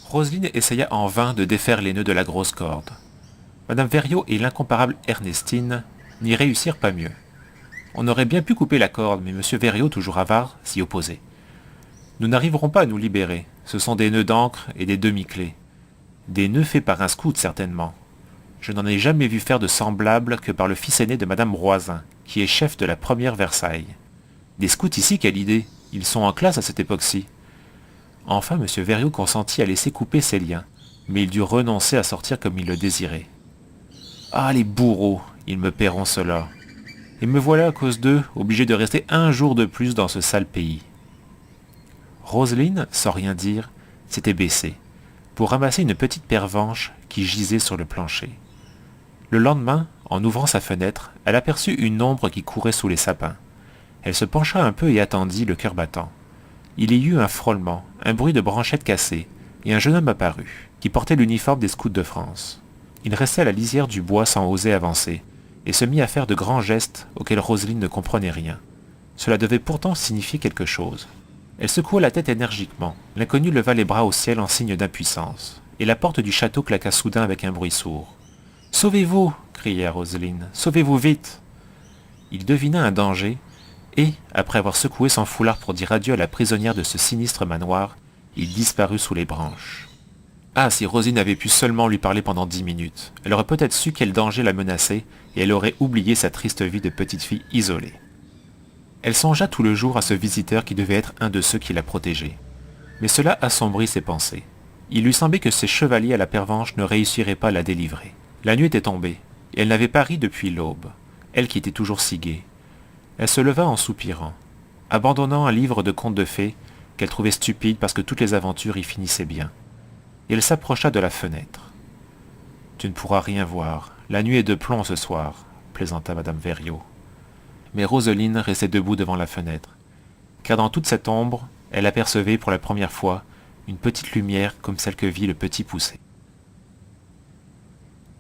Roselyne essaya en vain de défaire les nœuds de la grosse corde. Madame Verriot et l'incomparable Ernestine n'y réussirent pas mieux. On aurait bien pu couper la corde, mais M. Verriot, toujours avare, s'y opposait. Nous n'arriverons pas à nous libérer. Ce sont des nœuds d'encre et des demi-clés. Des nœuds faits par un scout, certainement. Je n'en ai jamais vu faire de semblable que par le fils aîné de Madame Roisin, qui est chef de la première Versailles. Des scouts ici, quelle idée! Ils sont en classe à cette époque-ci. Enfin, M. Verriot consentit à laisser couper ses liens, mais il dut renoncer à sortir comme il le désirait. Ah, les bourreaux, ils me paieront cela. Et me voilà à cause d'eux, obligé de rester un jour de plus dans ce sale pays. Roselyne, sans rien dire, s'était baissée, pour ramasser une petite pervenche qui gisait sur le plancher. Le lendemain, en ouvrant sa fenêtre, elle aperçut une ombre qui courait sous les sapins. Elle se pencha un peu et attendit, le cœur battant. Il y eut un frôlement, un bruit de branchettes cassées, et un jeune homme apparut, qui portait l'uniforme des scouts de France. Il restait à la lisière du bois sans oser avancer, et se mit à faire de grands gestes auxquels Roselyne ne comprenait rien. Cela devait pourtant signifier quelque chose. Elle secoua la tête énergiquement. L'inconnu leva les bras au ciel en signe d'impuissance, et la porte du château claqua soudain avec un bruit sourd. « Sauvez-vous » cria Roselyne. « Sauvez-vous vite !» Il devina un danger, et, après avoir secoué son foulard pour dire adieu à la prisonnière de ce sinistre manoir, il disparut sous les branches. Ah, si Roselyne avait pu seulement lui parler pendant 10 minutes, elle aurait peut-être su quel danger la menaçait, et elle aurait oublié sa triste vie de petite fille isolée. Elle songea tout le jour à ce visiteur qui devait être un de ceux qui la protégeaient. Mais cela assombrit ses pensées. Il lui semblait que ces chevaliers à la pervenche ne réussiraient pas à la délivrer. La nuit était tombée, et elle n'avait pas ri depuis l'aube, elle qui était toujours si gaie. Elle se leva en soupirant, abandonnant un livre de contes de fées qu'elle trouvait stupide parce que toutes les aventures y finissaient bien. Et elle s'approcha de la fenêtre. « Tu ne pourras rien voir, la nuit est de plomb ce soir, » plaisanta Madame Verriot. Mais Roselyne restait debout devant la fenêtre, car dans toute cette ombre, elle apercevait pour la première fois une petite lumière comme celle que vit le petit poucet.